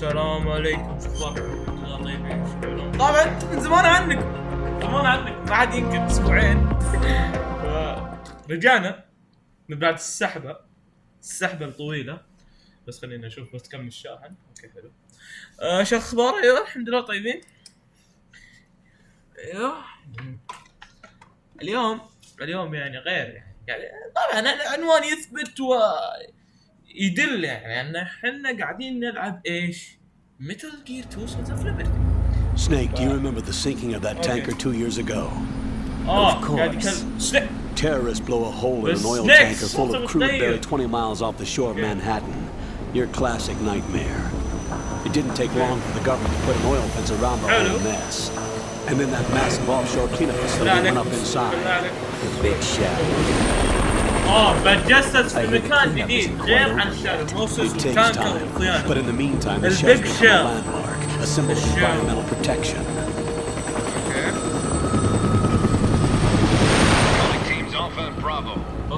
السلام عليكم، شو اخباركم؟ طيبين؟ طبعا من زمان عنكم ما عاد يمكن اسبوعين. رجعنا من بعد السحبه الطويله، بس خلينا نشوف بس كم الشاحن. اوكي حلو. شو اخبار؟ ايوه الحمد لله طيبين. ايوه اليوم يعني غير يعني طبعا العنوان يثبت ويدل يعني ان احنا قاعدين نلعب ايش؟ ميتل جير 2 Sons of Liberty. Snake, do you remember the sinking of that tanker 2 years ago? Of course. Terrorists blow a hole in an oil tanker full of crude buried 20 miles off the shore of Manhattan. Your classic nightmare. It didn't take long for the government to put an oil fence around the whole mess. And then that massive offshore cleanup facility went up inside. The big shadow. بتجسس في مكان جديد غير عن الشارع موسوس وتانكر وصيانة. But in the meantime, the shell's become a landmark, a symbol of environmental protection.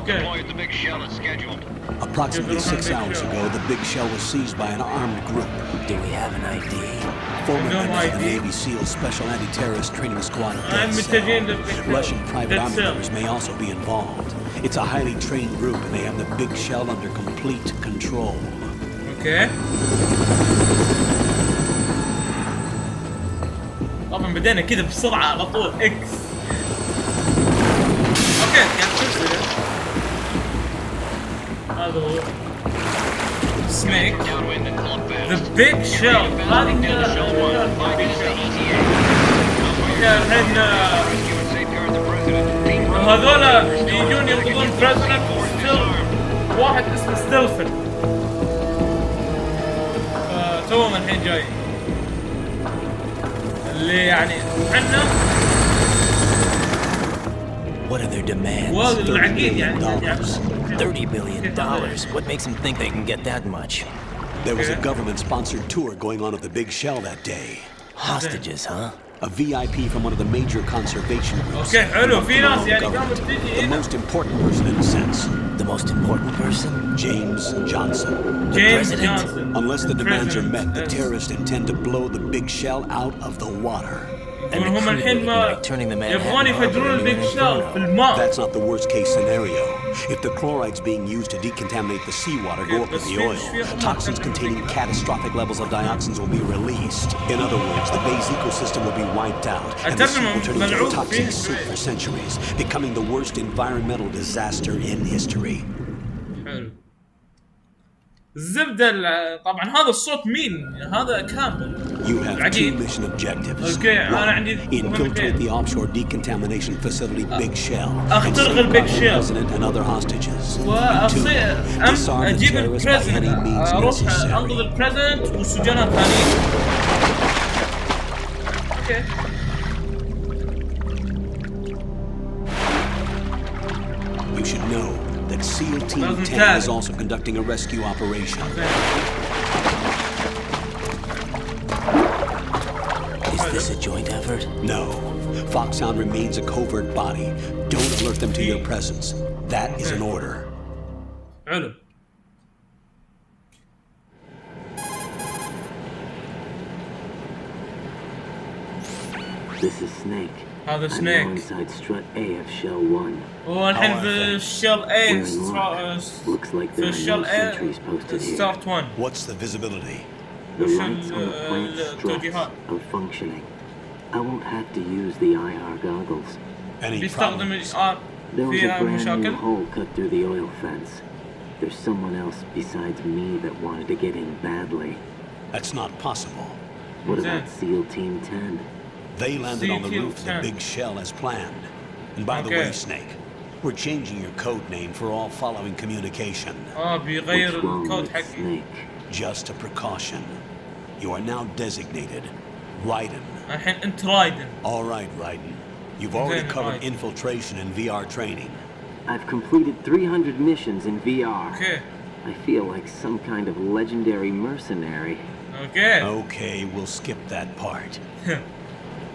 Deploy at the big shell as scheduled. Approximately 6 hours ago, the big shell was seized by an armed group. Do we have an ID? Former members of the Navy SEAL Special Anti-Terrorist Training Squad Dead Cell. Russian private army members may also be involved. It's a highly trained group and they have the big shell under complete control. Okay. طبعا بدينا كذا بسرعة على طول اكس. اوكي قاعد تنزل. هذا هو سنيك ذا بيج شيل. هذه الحين هذولا يجون ينقذون بريزنر واحد اسمه ستيلفن. توهم الحين جاي اللي يعني احنا What are their demands? $30 billion. What makes them think they can get that much? There was a government-sponsored tour going on at the big shell that day. Hostages, huh? A VIP from one of the major conservation groups. Okay, حلو. في ناس يعني the most important person in a sense. The most important person? James Johnson. James Johnson. Unless the demands are met, the terrorists intend to blow the big shell out of the water. هم الحين ما يبغون يفجرون البيج شيل في الماء. That's not the worst case scenario. If the chlorides being used to decontaminate the seawater go up with the oil, toxins containing catastrophic levels of dioxins will be released. In other words, the bay's ecosystem will be wiped out, and the sea will turn into a toxic soup for centuries, becoming the worst environmental disaster in history. الزبدة طبعا هذا الصوت مين؟ هذا كامل. You have 2 mission objectives. Infiltrate the offshore decontamination facility Big Shell. اخترق البيج شيل. President and other hostages. واصير اجيب البريزنت. اروح انقذ البريزنت والسجناء الثانيين. اوكي. You should know that SEAL Team 10 is also conducting a rescue operation. Is this a joint effort? No. Foxhound remains a covert body. Don't alert them to your presence. That is an order. حلو. This is Snake. هذا سنيك. Inside strut A of shell 1. والحين في الشيل A Looks like في there are الشيل no A sentries posted here. start 1. What's the visibility? The lights on the plant struts are functioning. I won't have to use the IR goggles. Any بيستخدم problems? الآر. There was a فيها brand مشاكل. new hole cut through the oil fence. There's someone else besides me that wanted to get in badly. That's not possible. What about SEAL Team 10? They landed on the roof of the big shell as planned. And by the way, Snake, we're changing your code name for all following communication. بيغير What's wrong الكود with حقي. Snake? Just a precaution. You are now designated Raiden. الحين أنت رايدن. All right, Raiden. You've already covered infiltration and VR training. I've completed 300 missions in VR. Okay. I feel like some kind of legendary mercenary. Okay. Okay, we'll skip that part.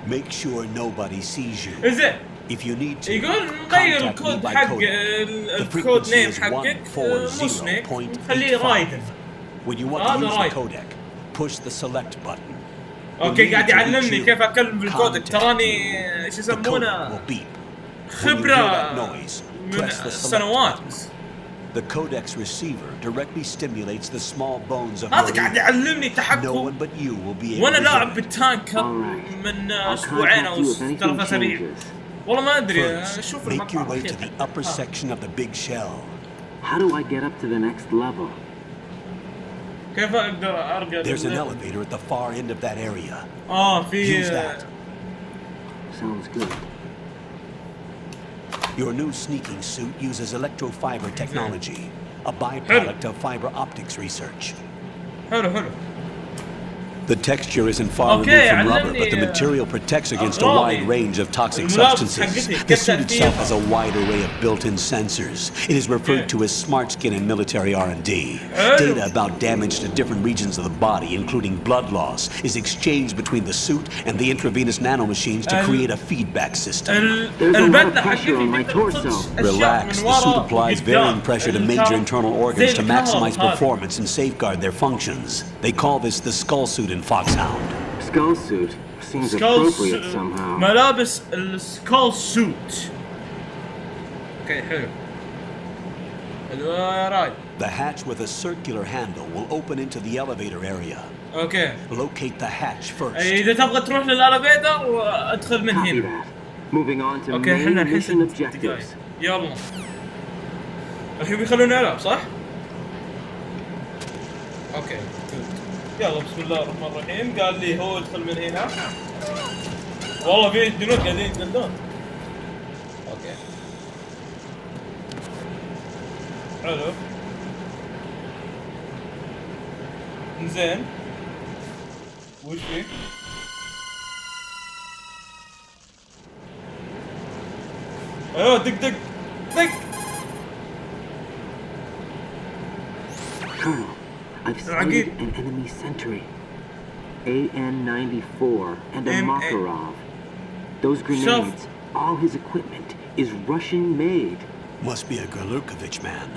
Make sure nobody sees you. Is it? If you need to, يقول نغير contact me الكود by حق code. The الكود frequency نيم is حقك مو سنيك خليه 140.85. رايدن. When you want to use the codec, Push the select button. اوكي قاعد يعلمني كيف اكلم بالكودك. تراني ايش The code يسمونه will beep. When you hear خبرة that noise, من press the select سنوات. button. The codex receiver directly stimulates the small bones of هذا your قاعد ear. يعلمني No تحكم one but you will be able وانا to لاعب hear it. بالتانك من اسبوعين او 3 اسابيع. والله ما ادري. First, شوف make your المقطع way to the upper section of the big shell. How do I get up to the next level? كيف اقدر ارقى؟ There's an elevator at the far end of that area. في Use that. Sounds good. Your new sneaking suit uses electrofiber technology, a byproduct of fiber optics research. حلو. The texture isn't far removed Okay, from rubber, علمني but the material protects against a أغراضي. wide range of toxic الملابس substances. حقتي The كيف suit itself تأثيرها؟ has a wide array of built-in sensors. It is referred to as smart skin in military R&D. Data about damage to different regions of the body, including blood loss, is exchanged between the suit and the intravenous nanomachines to create a feedback system. There's a lot of البدلة pressure on my حقتي torso. Relax, the suit applies varying pressure to major internal organs to maximize performance performance and safeguard their functions. They call this the skull suit in Foxhound. Skull suit seems appropriate somehow. ملابس السكول سوت. اوكي حلو يا راي. The hatch with a circular handle will open into the elevator area. اوكي Locate the hatch first. اذا تبغى تروح للالفيتر وادخل من Copy هنا. that. Moving on to اوكي احنا main الحين mission 6 دقايق. objectives. يلا الحين بيخلوني العب صح؟ اوكي يلا بسم الله الرحمن الرحيم. قال لي هو ادخل من هنا. والله في جنود قاعدين يتقلدون. اوكي حلو زين. وش فيه؟ ايوه دق Colonel, I've sighted an enemy sentry. AN-94 and a Makarov. Those grenades, all his equipment, is Russian-made. Must be a Galukovich man.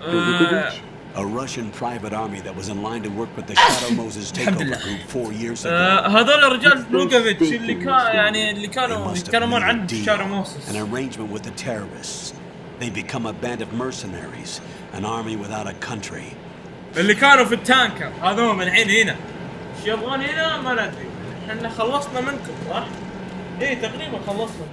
Galukovich? A Russian private army that was in line to work with the Shadow Moses takeover group 4 years ago. هذول رجال لوكوفيتش اللي كان يعني اللي They كانوا must have يتكلمون made a عن deal, شارو موسس. an arrangement with the terrorists. They become a band of mercenaries, an army without a country. اللي كانوا في التانكر هذول من الحين هنا. ايش يبغون هنا ما ندري. احنا خلصنا منكم صح؟ ايه تقريبا خلصنا.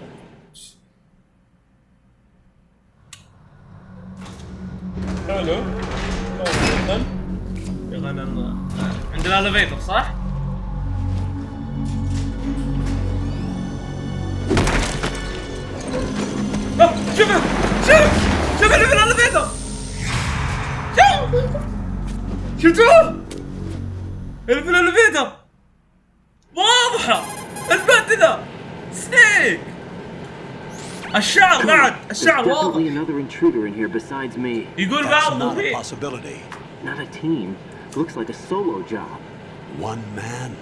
حلو. يلا عند الالفيتر صح؟ شوفوا اللي في الالفيتر. شفتوه؟ اللي في الالفيتر واضحة البدلة سنيك. الشعر بعد الشعر There's definitely واضح. another intruder in here besides me. يقول That's بعض not a مضيء. possibility. Not a team. Looks like a solo job. One man.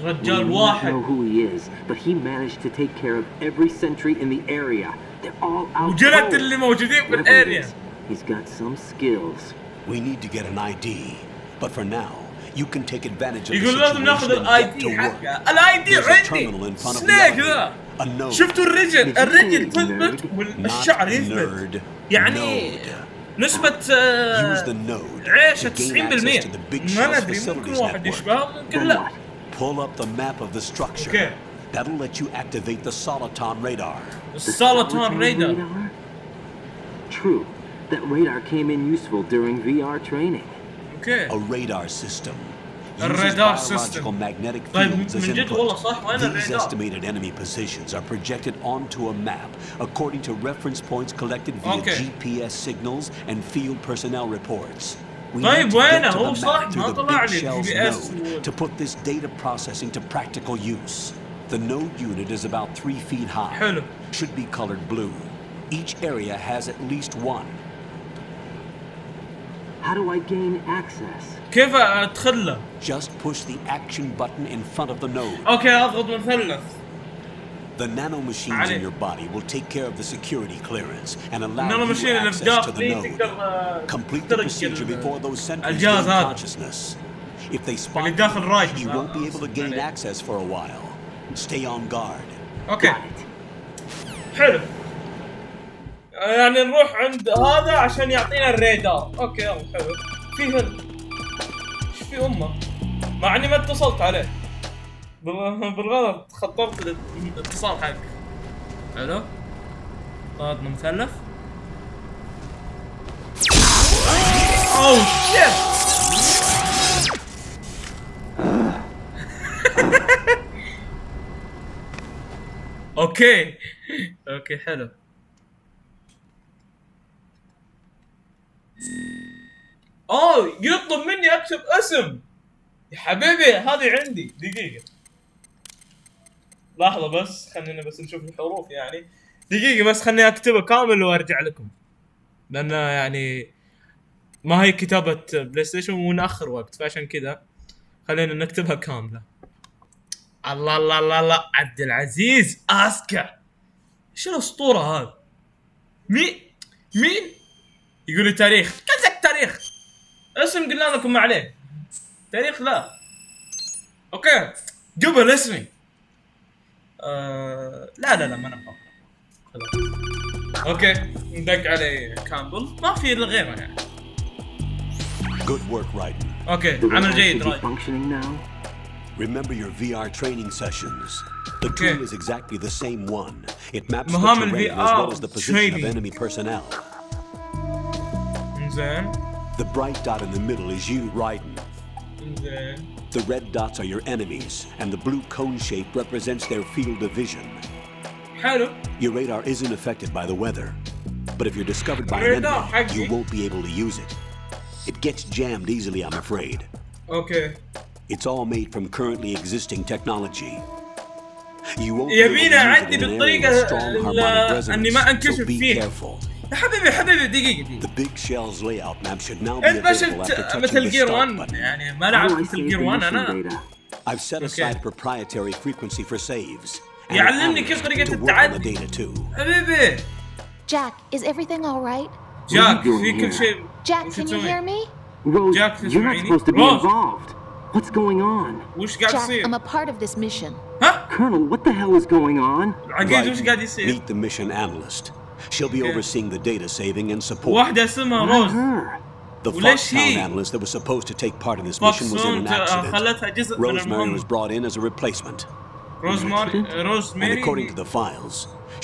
We رجال do not know واحد who he is, but he managed to take care of every sentry in the area. They're all out وجلد cold. اللي موجودين في Whatever it الاريا. is, he's got some skills. We need to get an ID, but for now, you can take advantage of the يقول لازم ناخذ situation and الاي get to دي work. حقه. الاي دي There's a terminal عندي. in front of the سنيك elevator. ذا. A node. شفتوا الرجل Nerd. تثبت والشعر Not يثبت. nerd. يعني Node. نسبة Use the node عيشة to gain 90%. access to the big ما shell's ندري ممكن facilities واحد network. يشبهه ممكن Then لا. what? Pull up the map of the structure. Okay. That'll let you activate the Soliton radar. السلطان ريدر. True. That radar came in useful during VR training. اوكي. A radar system. الرادار Uses system. biological magnetic طيب fields as من جد input. والله صح وين These الرادار؟ estimated enemy positions are projected onto a map according to reference points collected via Okay. GPS signals and field personnel reports. We طيب need to وينه؟ get to هو the صح map through ما the طلع big لي shells GPS node to put this data processing to practical use. The node unit is about 3 feet high. حلو. Should be colored blue. Each area has at least one. How do I gain access? كيف ادخل له؟ Just push the action button in front of the node. اوكي اضغط مثلث. The nanomachines علي. in your body will take care of the security clearance and allow النانو you ماشين اللي access في to the داخلي node. تقدر Complete the تخترق procedure before those sentries الجهاز gain هذا. consciousness. If they spot اللي داخل رايد. you, you won't be able to gain access for a while. Stay on guard. اوكي حلو. يعني نروح عند هذا عشان يعطينا الرادار. اوكي يلا حلو. فيه ايش في امه؟ مع اني ما اتصلت عليه بالغلط، خطرت الاتصال حقك. حلو. قاضنا مثلث. اوه شيت. اوكي اوكي حلو. اوه يطلب مني اكتب اسم يا حبيبي. هذه عندي دقيقة، لحظة بس خلينا بس نشوف الحروف يعني. دقيقة بس خليني اكتبه كامل وارجع لكم، لان يعني ما هي كتابة بلاي ستيشن ونأخر وقت، فعشان كذا خلينا نكتبها كاملة. الله الله الله الله، عبد العزيز اسكا. ايش الاسطورة هذا؟ مين يقول لي تاريخ؟ كذا تاريخ اسم قلنا لكم ما عليه، تاريخ لا. اوكي جبل اسمي. لا ما انا خلاص. اوكي ندق عليه كامبل، ما في الا غيره يعني. Good work, Raiden. اوكي عمل جيد رايد. Remember your VR training sessions. The tool is exactly the same one. It maps the مهام terrain as well as the position of enemy personnel. زين. The bright dot in the middle is you, Raiden. زين. The red dots are your enemies, and the blue cone shape represents their field of vision. حلو. Your radar isn't affected by the weather, but if you're discovered by an enemy, you won't be able to use it. It gets jammed easily, I'm afraid. Okay. It's all made from currently existing technology. You won't يبينا عندي بالطريقة اني ما انكشف فيها. يا حبيبي دقيقة. The big shell's layout map should now be available after touching مثل the جير start 1 button. يعني ما لعبت مثل جير 1 انا. I've set aside proprietary frequency for saves. يعلمني كيف طريقة التعدي. حبيبي. Jack, is everything all right? Jack في كل شيء. Jack, can you hear me? Rose, you're not supposed to be involved. What's going on? وش قاعد Jack, يصير؟ I'm a part of this mission. ها؟ Colonel, what the hell is going on? عقيد وش قاعد يصير؟ Meet the mission analyst. She'll be overseeing the data saving and support. واحدة اسمها روز. The Foxtown analyst that was supposed to take part in this mission was in an accident. Rosemary was brought in as a replacement. Rosemary. And according to the files,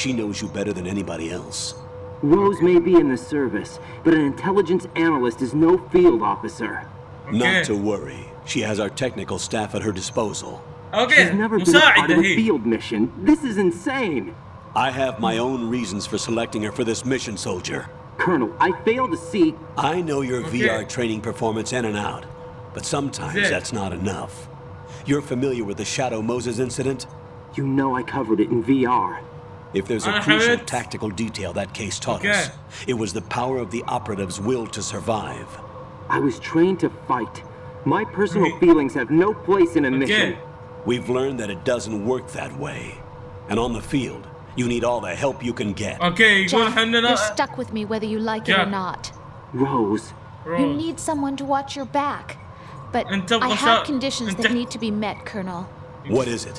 she knows you better than anybody else. Rose may be in the service, but an intelligence analyst is no field officer. Not to worry. She has our technical staff at her disposal. She's never been a part of a field mission. This is insane. I have my own reasons for selecting her for this mission, soldier. Colonel, I fail to see... I know your VR training performance in and out, but sometimes that's not enough. You're familiar with the Shadow Moses incident? You know I covered it in VR. If there's a crucial tactical detail that case taught us, it was the power of the operative's will to survive. I was trained to fight. My personal feelings have no place in a mission. We've learned that it doesn't work that way. And on the field, you need all the help you can get. Jack, you're stuck with me whether you like it or not. Rose. You need someone to watch your back. But I have conditions that need to be met, Colonel. What is it?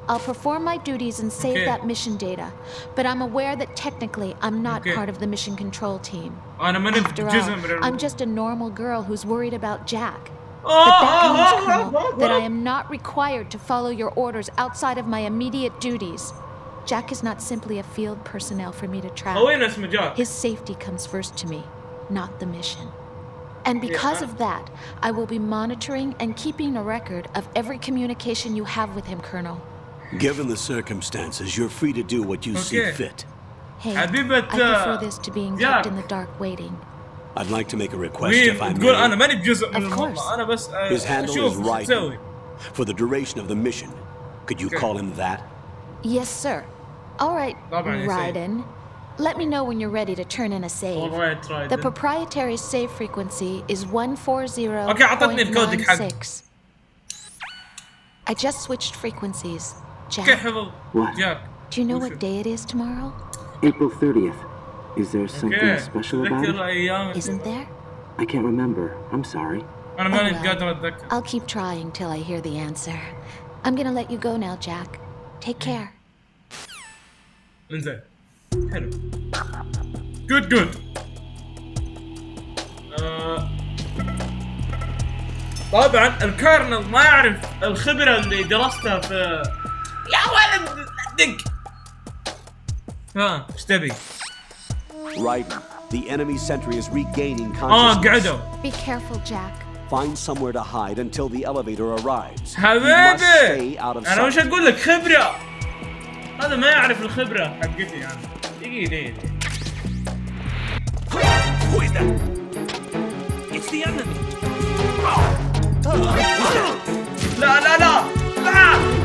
I'll perform my duties and save that mission data, but I'm aware that technically I'm not part of the mission control team. After all, I'm just a normal girl who's worried about Jack. But that means, Colonel, that I am not required to follow your orders outside of my immediate duties. Jack is not simply a field personnel for me to track. His safety comes first to me, not the mission. And because of that, I will be monitoring and keeping a record of every communication you have with him, Colonel. Given the circumstances, you're free to do what you see fit. Hey, I prefer this to being kept in the dark waiting. I'd like to make a request if I may. Of course. His handle is Raiden. For the duration of the mission, could you call him that? Yes, sir. All right, Raiden. Let me know when you're ready to turn in a save. The proprietary save frequency is 140.96. I just switched frequencies. Jack. What? Do you know what day it is tomorrow? April 30th. Is there something special about it? Isn't there? I can't remember. I'm sorry. انا ماني قادر اتذكر. I'll keep trying till I hear the answer. I'm gonna let you go now, Jack. Take care. انزين حلو. جود. طبعا الكيرنل ما يعرف الخبرة اللي درستها في يا ولد دق. ها ايش تبي؟ Raiden, the enemy sentry is regaining consciousness. قعدوا. Be careful, Jack. Find somewhere to hide until the elevator arrives. حبيبي انا وش اقول لك خبرة. هذا ما يعرف الخبرة حقتي يعني. دقيقة. Who is that? It's the enemy. لا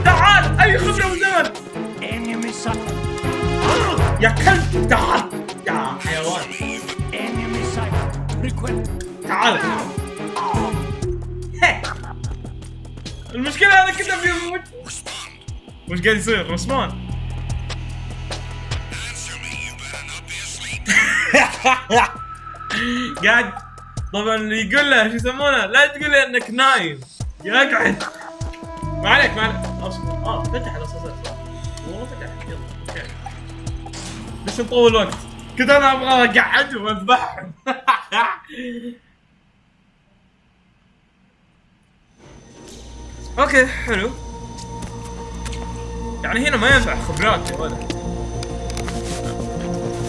تعال اي خبرة من زمن. Enemy sight. يا كلب تعال يا حيوان. Enemy sight. Request. تعال. المشكلة أنا كنت بيموت. وش قاعد يصير؟ رسمان. قاعد طبعا يقول له شو يسمونه؟ لا تقول لي انك نايم. يقعد. ما عليك اصبر. فتح الاساسات والله فتح. يلا اوكي. بس نطول وقت. كنت انا ابغى اقعدهم واذبحهم. اوكي حلو. يعني هنا ما ينفع خبرات يا ولد.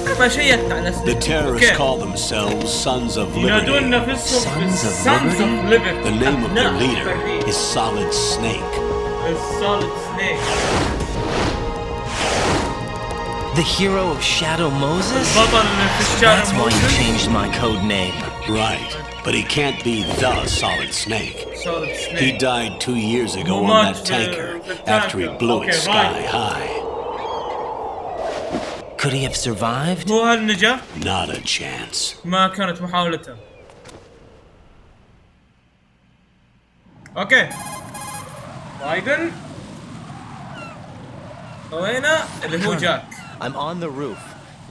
انا ما شيكت على The terrorists call themselves Sons of Liberty. ينادون نفسهم Sons of Liberty. The name of their leader is Solid Snake. Solid Snake. The hero of Shadow Moses? بطل في الشارع. That's why you changed my code name. Right, but he can't be the Solid Snake. Solid Snake. He died 2 years ago on that tanker after he blew it sky high. Could he have survived? هو هل نجا؟ Not a chance. ما كانت محاولته. اوكي. رايدن. وهنا اللي هو جاك. I'm on the roof.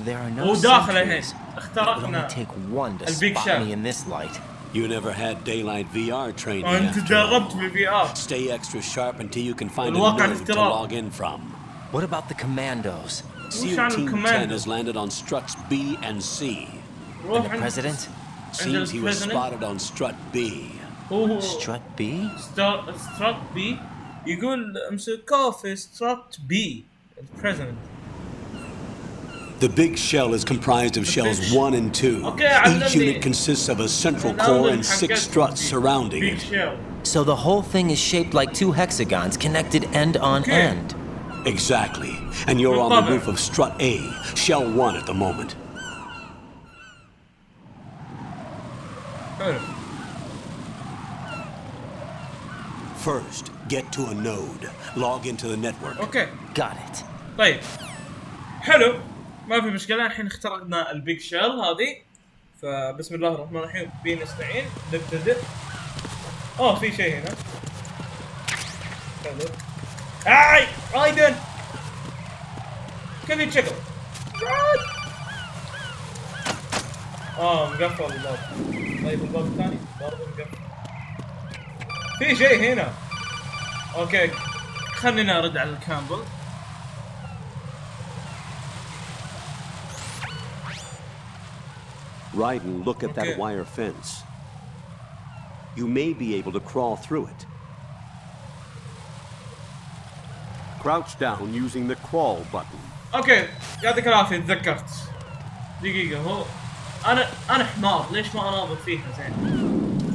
There are no وداخل الحين. sentries. It would only اخترقنا. take one to البيج spot شاف. me in this light. You never had daylight VR training. انت after all. جربت في VR. Stay extra sharp until you can find a الواقع node to الافتراض. log in from. What about the commandos? SEAL Team 10 has landed on struts B and C. And the president? Seems he was spotted on strut B. Strut B? سترات بي يقول امسكوه في سترات بي البريزنت. The big shell is comprised of shells 1 and 2. Each unit consists of a central core and 6 struts surrounding it. So the whole thing is shaped like 2 hexagons connected end on end. Exactly. And you're on the roof of strut A, shell 1 at the moment. First, get to a node. Log into the network. اوكي. Got it. طيب. حلو. ما في مشكلة الحين اخترقنا البيج شيل هذه. فبسم الله الرحمن الرحيم بنستعين نبتدئ. في شيء هنا. حلو. رايدن. كيف يتشكل؟ مقفل الباب. طيب الباب الثاني برضه مقفل. في شيء هنا. اوكي خلينا ارد على الكامبل. Raiden, look at that wire fence. You may be able to crawl through it. Crouch down using the crawl button. اوكي يعطيك العافية تذكرت. دقيقة هو انا حمار ليش ما اناظر فيها زين؟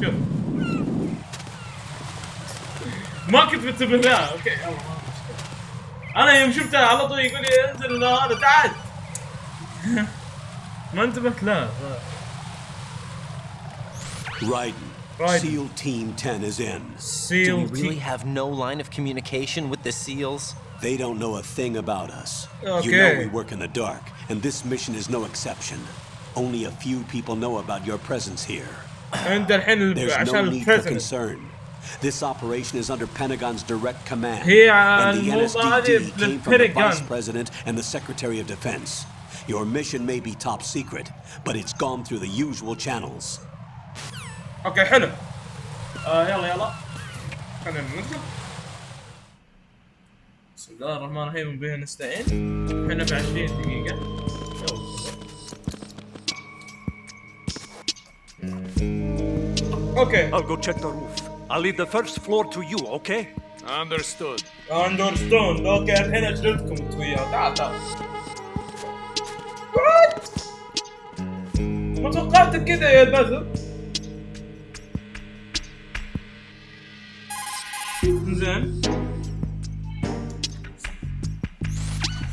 شوف ما كنت منتبه لها. اوكي يلا ما في مشكلة. انا يوم شفتها على طول يقول لي انزل هذا تعال. ما انتبهت لها. Raiden. SEAL Team 10 is in. Do we really have no line of communication with the SEALs? They don't know a thing about us. Okay. You know we work in the dark, and this mission is no exception. Only a few people know about your presence here. There's no need for concern. This operation is under Pentagon's direct command, and the NSDD came from the Vice President and the Secretary of Defense. Your mission may be top secret, but it's gone through the usual channels. اوكي حلو. يلا خلينا ننزل. بسم الله الرحمن الرحيم. بها نستعين. احنا ب 20 دقيقة. اوكي. I'll go check the roof. I'll leave the first floor to you, okay? Understood. اوكي الحين اجلدكم انتوا وياه. تعال ما توقعت كذا يا بدر. زين.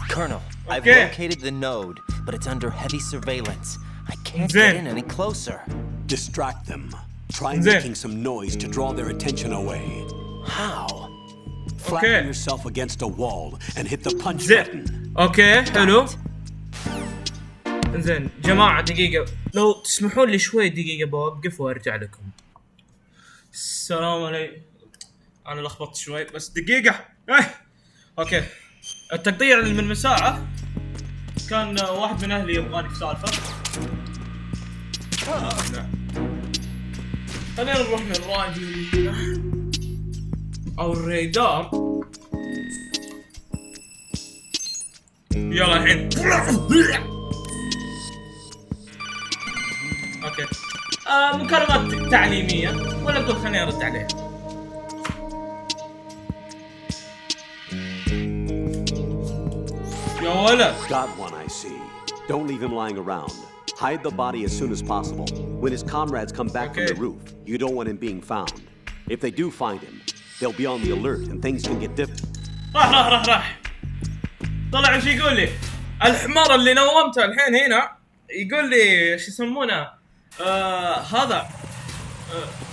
Colonel, I've Okay. located the node, but it's under heavy surveillance. I can't Zen. get in any closer. Distract them. Try Zen. making some noise to draw their attention away. How? Flatten yourself against a wall and hit the punch زين. button. اوكي حلو. زين جماعة دقيقة، لو تسمحون لي شوي دقيقة بوقف وارجع لكم. السلام عليكم. انا لخبطت شوي بس دقيقة. اوكي. التقطيع من ساعة كان واحد من اهلي يبغاني في سالفة. نعم. خلينا نروح للراجل او الريدار. يلا الحين. اوكي. مكالمات تعليمية ولا تقول خليني ارد عليها. يا ولد. Got one, I see. Don't leave him lying around. Hide the body as soon as possible. When his comrades come back from the roof, you don't want him being found. If they do find him, they'll be on the alert and things can get different. راح طلع ايش يقول لي؟ الحمار اللي نومته الحين هنا يقول لي شو يسمونه؟ هذا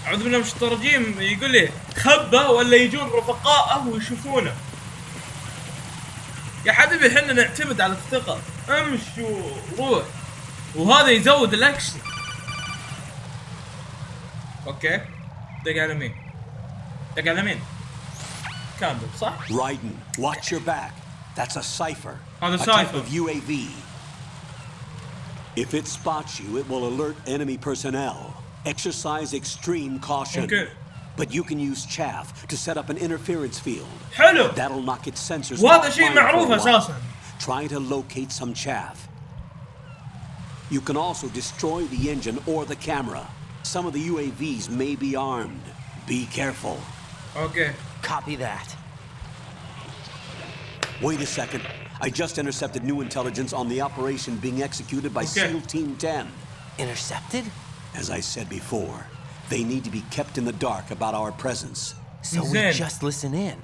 اعوذ بالله من الشيطان الرجيم. يقول لي خبه ولا يجون رفقائه ويشوفونه. يا حبيبي احنا نعتمد على الثقة. امشي وروح. وهذا يزود الاكشن. اوكي. دق على مين؟ دق على مين؟ كامل صح؟ Raiden, watch your back. That's a cipher. هذا a type cipher. of UAV. If it spots you, it will alert enemy personnel. Exercise extreme caution. Okay. But you can use chaff to set up an interference field. حلو. That'll knock its sensors وهذا شيء offline معروف for a while. اساسا. Try to locate some chaff. You can also destroy the engine or the camera. Some of the UAVs may be armed. Be careful. Okay. Copy that. Wait a second. I just intercepted new intelligence on the operation being executed by Okay. SEAL Team 10. Intercepted? As I said before, they need to be kept in the dark about our presence. So we Zen. just listen in.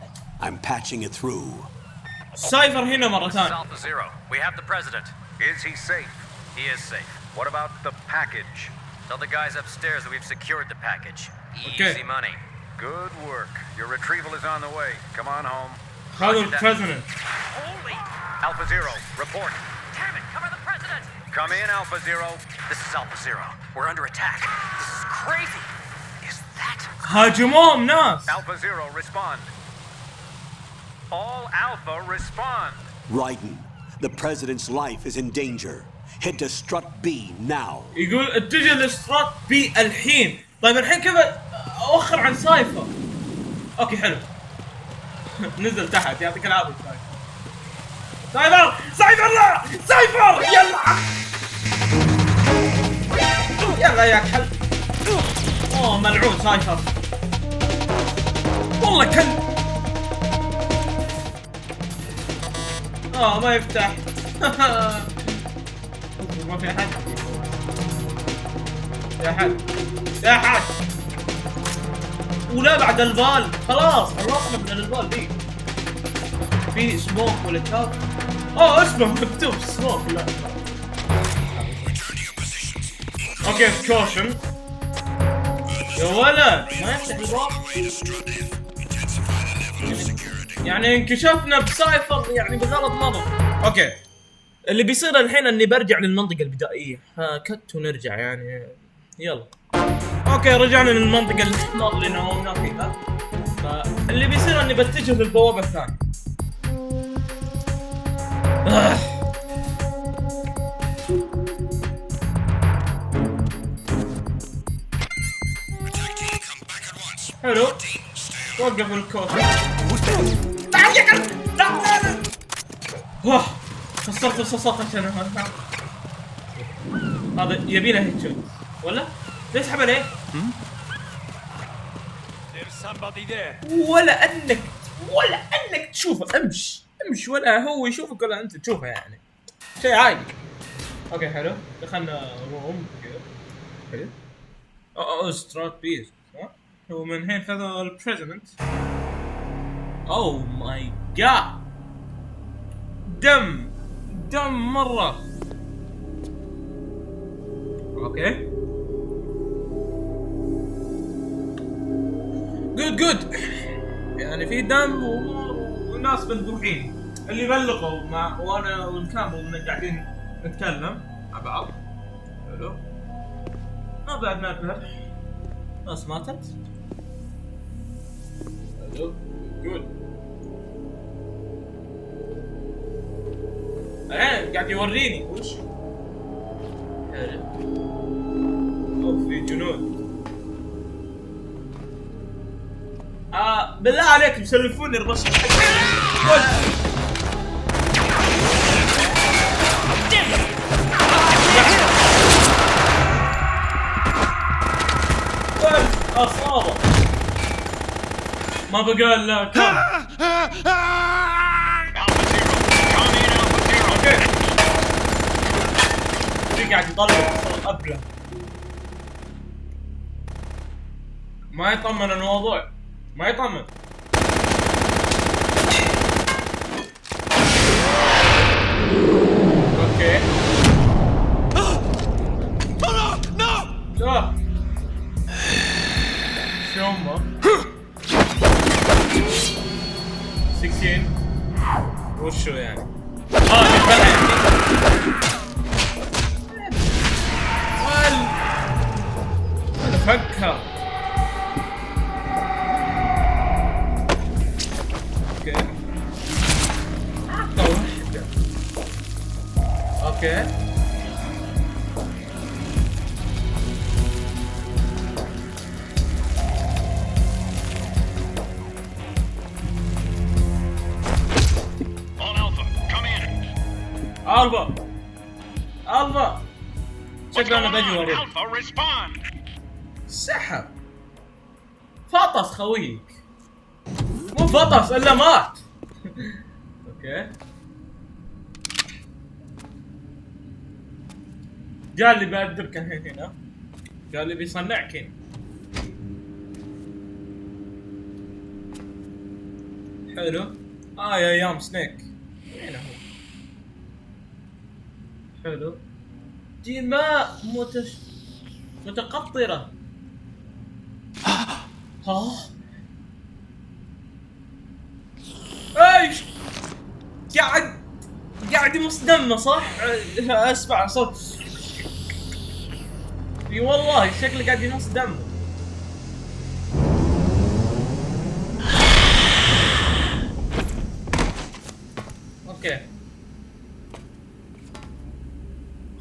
I'm patching it through. سايفر هنا مرة ثانية. Alpha Zero, we have the president. Is he safe? He is safe. What about the package? Tell the guys upstairs that we've secured the package. Easy money. Good work. Your retrieval is on the way. Come on home. هذا البريزيدنت. Holy! Alpha Zero, report. Damn it, cover the president! Come in, Alpha Zero. This is Alpha Zero. We're under attack. This is crazy. Is that... هاجموهم ناس. Alpha Zero, respond. All Alpha, respond. Raiden, the president's life is in danger. Head to Strut B now. يقول اتجه لسترات بي الحين. طيب الحين كيف اوخر عن سايفر؟ اوكي حلو. نزل تحت يعطيك العافية سايفر. سايفر لا سايفر يلا يلا يا كلب. اوه ملعون سايفر والله كلب. ما يفتح. ما في احد. يا حد يا حد. ولا بعد البال خلاص خلصنا من البال دي. في سموك ولا كاب. اسمه مكتوب سموك. لا اوكي كوشن. يا ولد ما يفتح الباب. يعني انكشفنا بسايفر يعني بغلط مرة. اوكي اللي بيصير الحين اني برجع للمنطقة البدائية. كت ونرجع يعني. يلا اوكي رجعنا للمنطقة الحمار اللي نومنا فيها. فاللي بيصير اني بتجه للبوابة الثانية. حلو. وقف الكوت. تعال يا كلب. لا. واه خسرت الصوت عشان هذا يبي له هيك شوت ولا؟ ليش حب عليه؟ ولا انك تشوفه. امش ولا هو يشوفك ولا انت تشوفه يعني. شيء عادي. اوكي حلو. دخلنا روم كذا. حلو. سترات بيز. ومن هين خذوا البريزنت. اوه ماي جاد. دم مرة. اوكي جود يعني في دم وناس مذبوحين اللي بلغوا وانا والكامل قاعدين نتكلم مع بعض. حلو. ما بعد نذبح ناس ماتت. حلو جود. الحين قاعد يوريني وش. حلو. في جنود. بالله عليك مسلفوني الرشة. أصابة ما بقى إلا كم. قاعد يطلع أبله ما يطمن الموضوع ما يطمن. اوكي لا شومه سكين وشو يعني يتبلع يعني ولا فكها. اوكي الفا شكله انا بجي وريك. سحب فطس خويك مو فطس الا مات. اوكي قال لي بأدبك الحين هنا. قال لي بيصنعك هنا. حلو. يا ايام سنيك وين هو؟ حلو. دماء متقطرة. ايش قاعد يمص دمه صح؟ اسمع صوت. اي والله شكله قاعد يمص دمه. اوكي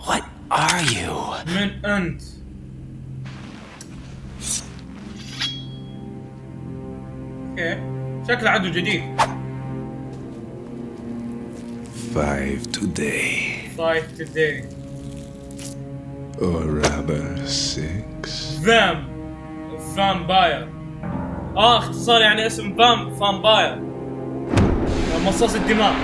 What are you? من انت؟ اوكي شكله عدو جديد. 5 today. Or rather 6. فامباير. اختصار يعني اسم فامباير مصاص الدماء.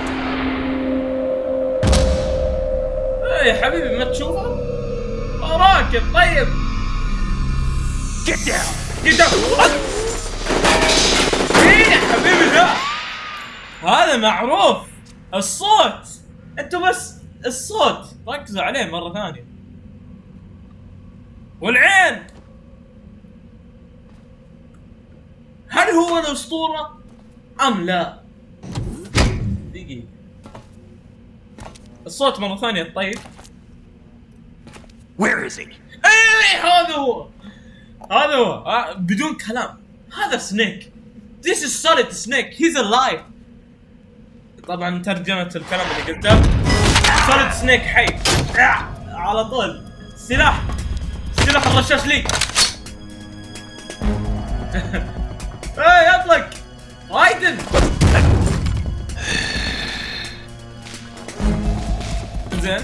يا حبيبي ما تشوفه وراك طيب. Get down. يا حبيبي لا هذا معروف الصوت. انتوا بس الصوت ركزوا عليه مرة ثانية. والعين هل هو الأسطورة أم لا؟ دقيقة الصوت مرة ثانية طيب. Where is he? ايه هذا هو بدون كلام. هذا سنيك. This is solid snake. He's alive. طبعا ترجمة الكلام اللي قلته. solid snake حي. على طول. سلاح الرشاش لي. ايه اطلق رايدن. زين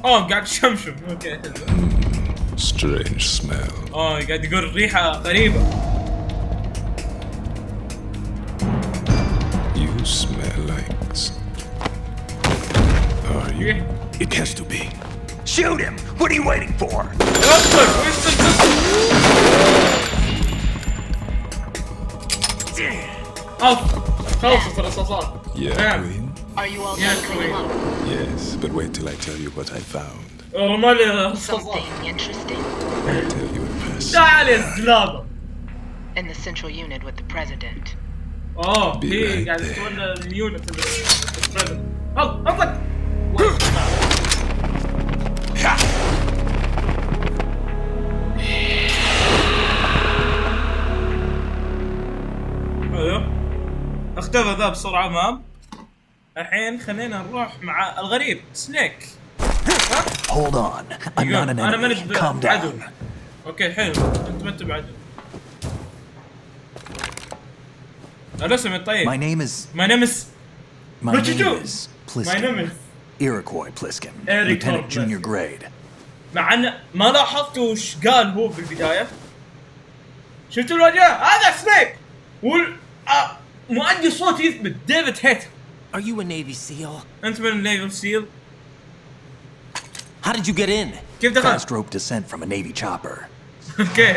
قاعد شمشم. اوكي Strange smell. قاعد يقول ريحة غريبة. You smell like. Are you? It has to be. Shoot him! What are you waiting for? خلصت الرصاصات. Yeah, Queen? Are you all done cleaning up? Yes, but wait till I tell you what I found. Something interesting? I'll tell you in person. تعال يا زلابة. In the central unit with the president. هي قاعد تولى اليونت البريزنت. اطلق. اختفى ذا بسرعة مام. الحين خلينا نروح مع الغريب سنيك. Hold on. I'm not an enemy. Calm down. اوكي حلو انت ما انت بعدو. الاسم طيب. My name is Pliskin. Iroquois Pliskin. Lieutenant junior grade. مع ان ما لاحظت وش قال هو بالبداية. شفتوا الوجه؟ هذا سنيك. مؤدي صوت يثبت ديفيد هيت. Are you a Navy SEAL? أنت من النيفي سيل. How did you get in? كيف دخلت؟ Fast rope descent from a Navy chopper. اوكي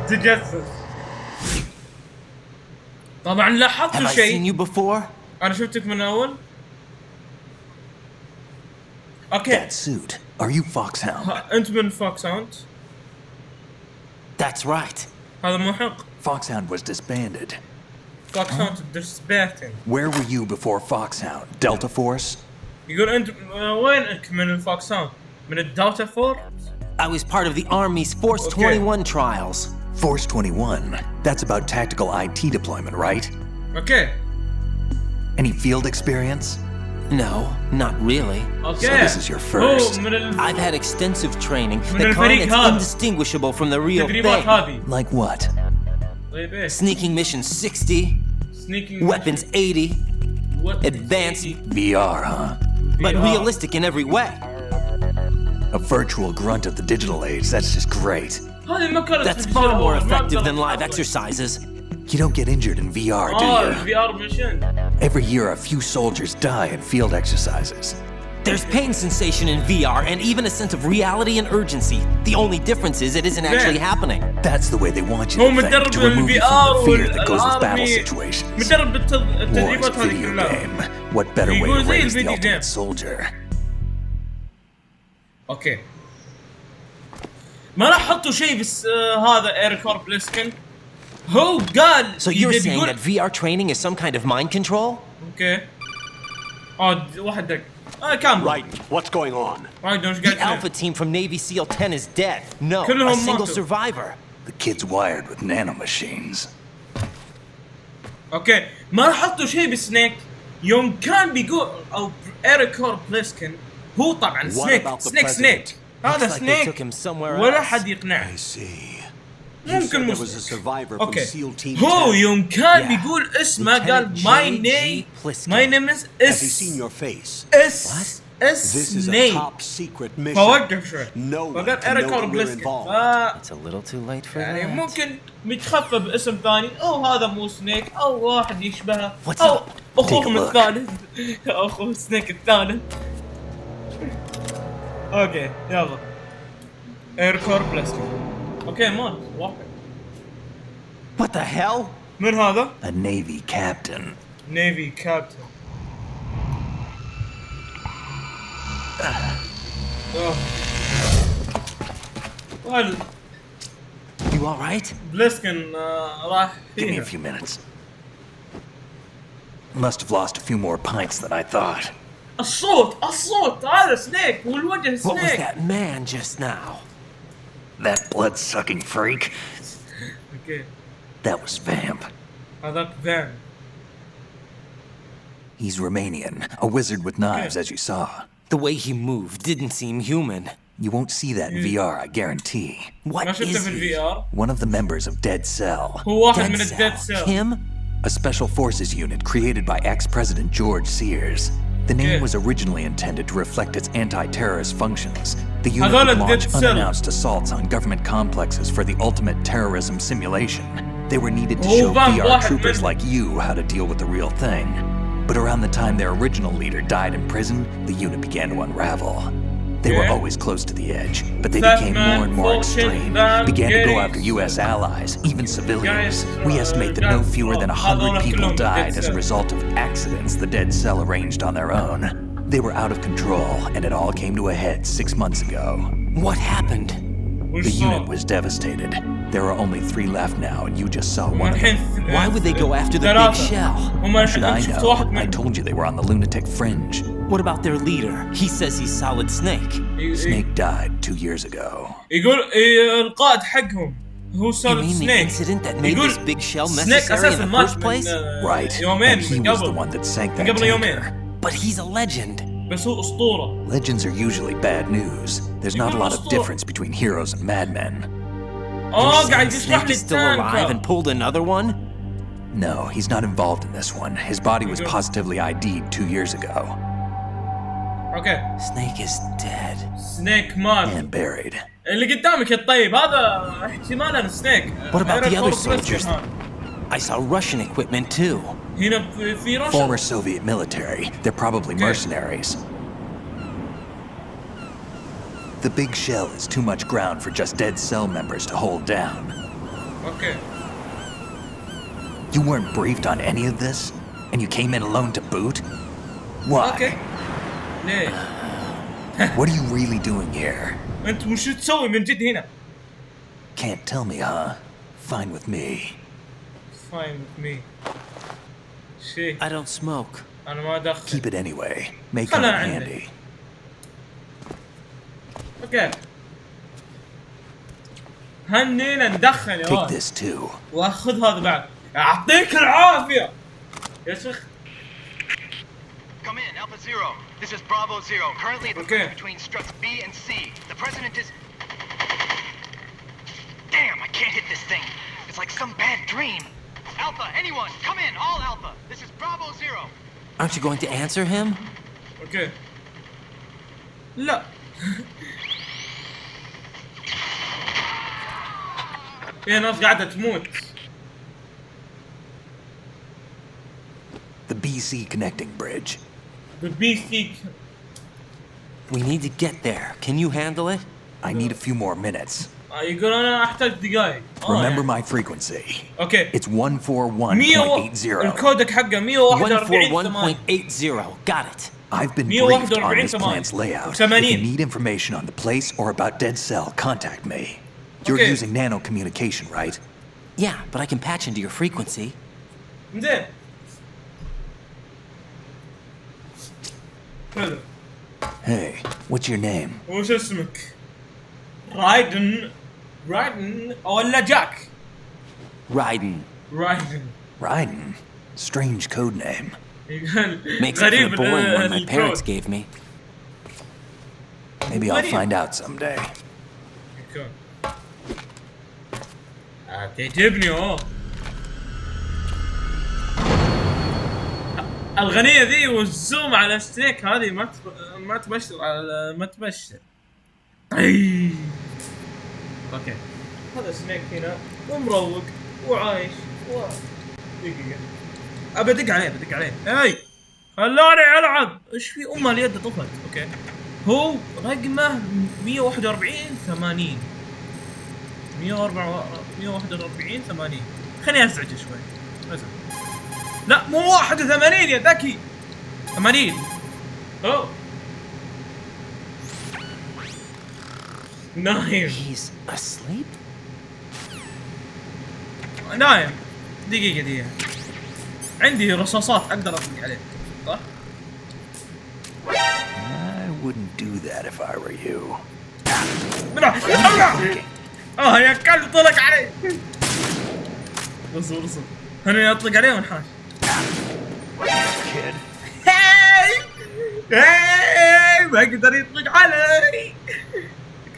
تجسس. طبعا لاحظت Have I شيء. seen you before? أنا شفتك من أول. اوكي. That suit. Are you Foxhound? أنت من فوكسهاوند. That's right. هذا محق. Foxhound was disbanded. فوكسهاوند disbanded. Where were you before Foxhound? Delta Force? يقول أنت وينك من الفوكسهاوند؟ من الدلتا فور؟ I was part of the Army's Force 21 trials. Force 21? That's about tactical IT deployment, right? Okay. Any field experience? No, not really. Okay. So this is your first. I've had extensive training, the kind that's indistinguishable from the real thing. Like what? Sneaking mission 60, weapons 80, advanced VR, huh? But realistic in every way. A virtual grunt of the digital age, that's just great. That's far more effective than live exercises. You don't get injured in VR, do you? VR mission. Every year a few soldiers die in field exercises. There's pain sensation in VR and even a sense of reality and urgency. The only difference is it isn't actually happening. That's the way they want you to think, to remove you from the fear that goes with battle situations. War is a video game. What better way to raise the ultimate soldier? اوكي ما لاحظتوا شيء بس هذا ايريكور بليسكن هو قال. So you're saying that VR training is some kind of mind control? اوكي واحد دق كم. Right, what's going on? The Alpha team from Navy SEAL 10 is dead. No, a single survivor. The kid's wired with nanomachines. اوكي ما لاحظتوا شيء بسنيك يوم كان بيقول او ايريكور بليسكن هو طبعا سنيك هذا سنيك ولا حد يقنعه. ممكن اوكي هو يوم كان بيقول اسمه قال ماي نيم اس سنيك فوقف شوي فقال ايريكور بليسكن يعني ممكن متخفى باسم ثاني او هذا مو سنيك او واحد يشبهه او اخوهم الثالث اخو سنيك الثالث. اوكي يلا ايركور بلاستيك. اوكي مات واحد. What the hell? من هذا؟ A Navy captain. Navy captain. Well. You all right? بليسكن راح. Give me a few minutes. Must have lost a few more pints than I thought. الصوت هذا سنيك والوجه سنيك. What was that man just now? That blood-sucking freak? Okay. That was Vamp. هذاك Vamp. He's Romanian, a wizard with knives, as you saw. The way he moved didn't seem human. You won't see that in VR, I guarantee. What is he? One of the members of Dead Cell. Dead Cell? Him? A special forces unit created by ex-President George Sears. The name was originally intended to reflect its anti-terrorist functions. The unit would launch unannounced assaults on government complexes for the ultimate terrorism simulation. They were needed to show VR troopers like you how to deal with the real thing. But around the time their original leader died in prison, the unit began to unravel. They were always close to the edge, but they became more and more extreme, began to go after US allies, even civilians. We estimate that no fewer than 100 people died as a result of accidents the Dead Cell arranged on their own. They were out of control, and it all came to a head 6 months ago. What happened? The unit was devastated. There are only 3 left now, and you just saw one of them. Why would they go after the big shell? How should I know? I told you they were on the lunatic fringe. What about their leader? He says he's Solid Snake. Snake died 2 years ago. يقول القائد حقهم هو Solid Snake. The incident that made this big shell necessary in the first place? Right. And he was the one that sank that tanker. But he's a legend. بس هو أسطورة. Legends are usually bad news. There's not a lot of difference between heroes and madmen. قاعد يشرح لي still alive and pulled another one? No, he's not involved in this one. His body was positively ID'd 2 years ago. Okay. Snake is dead. Snake مات. And buried. اللي قدامك الطيب هذا احتمال أنا Snake. What about the other soldiers? I saw Russian equipment too. هنا في روسيا. Former Soviet military. They're probably mercenaries. The big shell is too much ground for just Dead Cell members to hold down. Okay. You weren't briefed on any of this? And you came in alone to boot? Why? Okay. ليه؟ What are you really doing here? أنت وش تسوي من جد هنا؟ Can't tell me, huh? Fine with me. Fine with me. شيء. I don't smoke. أنا ما أدخن. Keep it anyway. May come in handy. Okay. هنينا ندخن يا Take this too. وأخذ هذا بعد. يعطيك العافية. يا شيخ. Come in, Alpha Zero. This is Bravo Zero. Currently at the bridge between struts B and C. The president is... Damn, I can't hit this thing. It's like some bad dream. Alpha, anyone, come in, all Alpha. This is Bravo Zero. Aren't you going to answer him? Okay. لا. في ناس قاعدة تموت. The BC connecting bridge. The BC. We need to get there. Can you handle it? I need a few more minutes. يقول أنا أحتاج دقايق. Remember my frequency. Okay. It's 141.80. الكودك حقه 141.80. Got it. I've been briefed on this plant's layout. If you need information on the place or about Dead Cell, contact me. You're using nano communication, right? Yeah, but I can patch into your frequency. زين. حلو. Hey, what's your name? وش اسمك؟ رايدن ولا جاك؟ Raiden. Strange code name. Makes up for the boring one my parents gave me. Maybe I'll find out someday. تعجبني الغنية ذي والزوم على ستيك هذه ما تبشر على ما تبشر. اوكي هذا سنيك هنا ومروق وعايش دقيقة ابى ادق عليه اي خلاني العب. ايش في اليد طفت. اوكي هو رقمه 141 80 خليني ازعج شوي. لا مو 81 يا ذكي 80. اوه نايم. He's asleep? نايم. دقيقة عندي رصاصات اقدر اطلق عليه صح؟ I wouldn't do that if I were you. يا كلب طلق علي. اصبر هني اطلق عليه ونحاش. هاي ما قدر يطلق علي.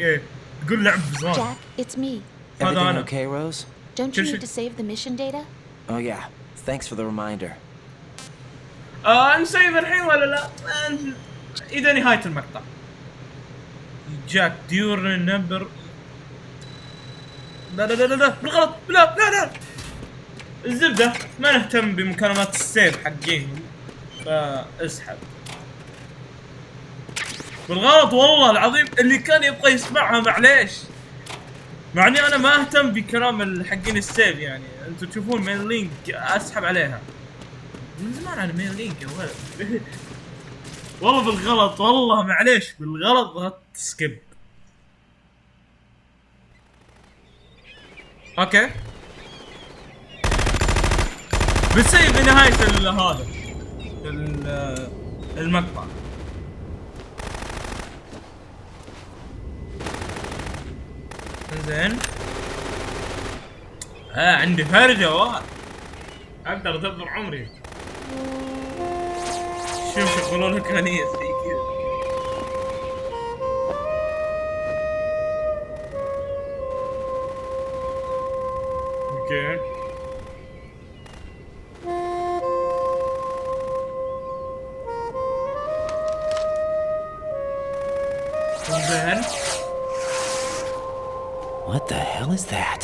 اوكي تقول لعب بزمان. Jack, it's me. Everything okay, Rose? Don't you need to save the mission data? Oh yeah. Thanks for the reminder. نسيب الحين ولا لا؟ إذا نهاية المقطع. جاك ديور نمبر. لا لا لا لا بالغلط. لا لا لا. الزبدة ما نهتم بمكالمات السيف حقين فاسحب. بالغلط والله العظيم اللي كان يبغى يسمعها معليش. مع اني انا ما اهتم بكلام حقين السيف يعني انتم تشوفون مين لينك اسحب عليها من زمان على مين لينك يا ولد. والله بالغلط والله معليش بالغلط ضغطت سكيب. اوكي بتسيب بنهاية هذا المقطع. زين عندي فرجة اقدر ادبر عمري. شوف يقولون لك غنية زي كذا. اوكي زين. What the hell is that?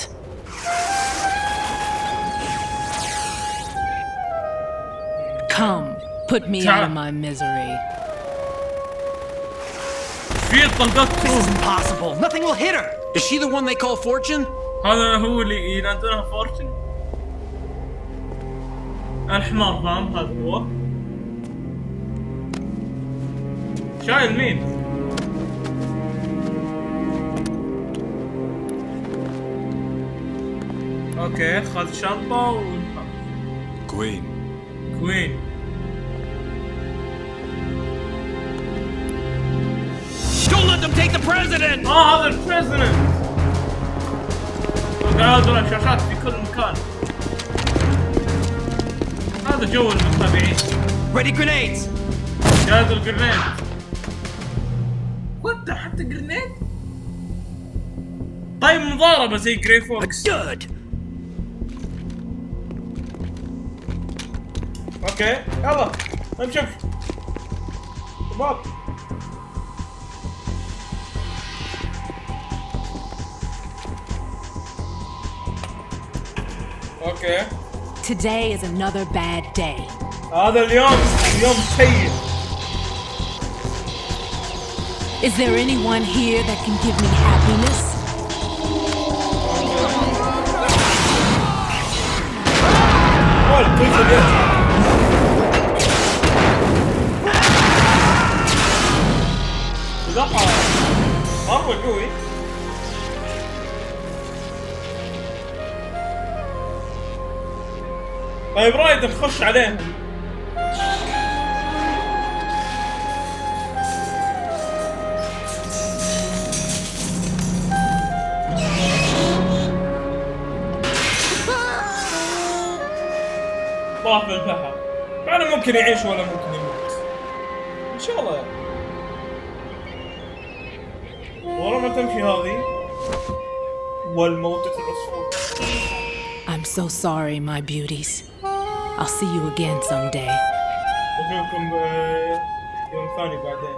Come, put me out of my misery. This is impossible. Nothing will hit her. Is she the one they call Fortune? هذا هو اللي ينادونها فورتن. الحمار فاهم هذا هو. شايل مين؟ اوكي خذ شنطة كوين. Don't let them take the president. هذا البريزيدنت. قاعد شاشات في كل مكان. هذا جو المتابعين. Ready grenades. جاهز الجرنيد. وات حتى جرنيد؟ طيب مضاربة زي جري فوكس. اوكي يلا نشوف شباب. اوكي Today is another bad day. هذا اليوم سيء. Is there anyone here that can give me happiness? مرة قوي. طيب رايد نخش عليهم. طاف بالبحر. معنا ممكن يعيش ولا ممكن يموت. ان شاء الله يعني. ورا ما تمشي هذه والموت العصفور. I'm so sorry, my beauties. I'll see you again someday. أشوفكم يوم ثاني بعدين.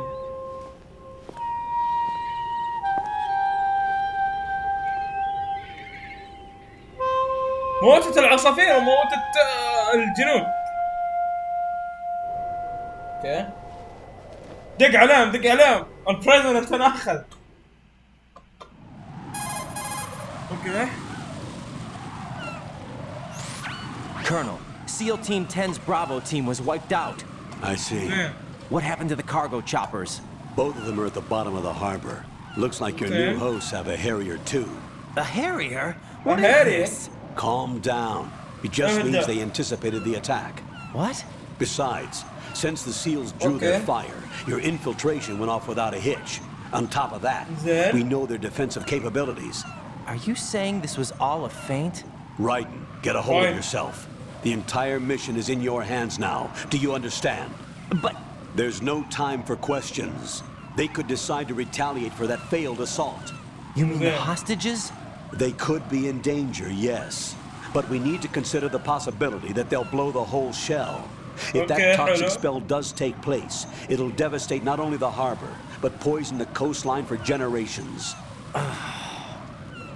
موتة العصافير وموتة الجنود. اوكي دق عليهم البريزنت تناخذ. اوكي Colonel, SEAL Team 10's Bravo team was wiped out. I see. What happened to the cargo choppers? Both of them are at the bottom of the harbor. Looks like your new hosts have a Harrier too. A Harrier? What is this? Calm down. It just means they anticipated the attack. What? Besides, since the SEALs drew their fire, your infiltration went off without a hitch. On top of that, we know their defensive capabilities. Are you saying this was all a feint? Raiden, get a hold of yourself. The entire mission is in your hands now. Do you understand? But... There's no time for questions. They could decide to retaliate for that failed assault. You mean the hostages? They could be in danger, yes. But we need to consider the possibility that they'll blow the whole shell. If that toxic spell does take place, it'll devastate not only the harbor, but poison the coastline for generations.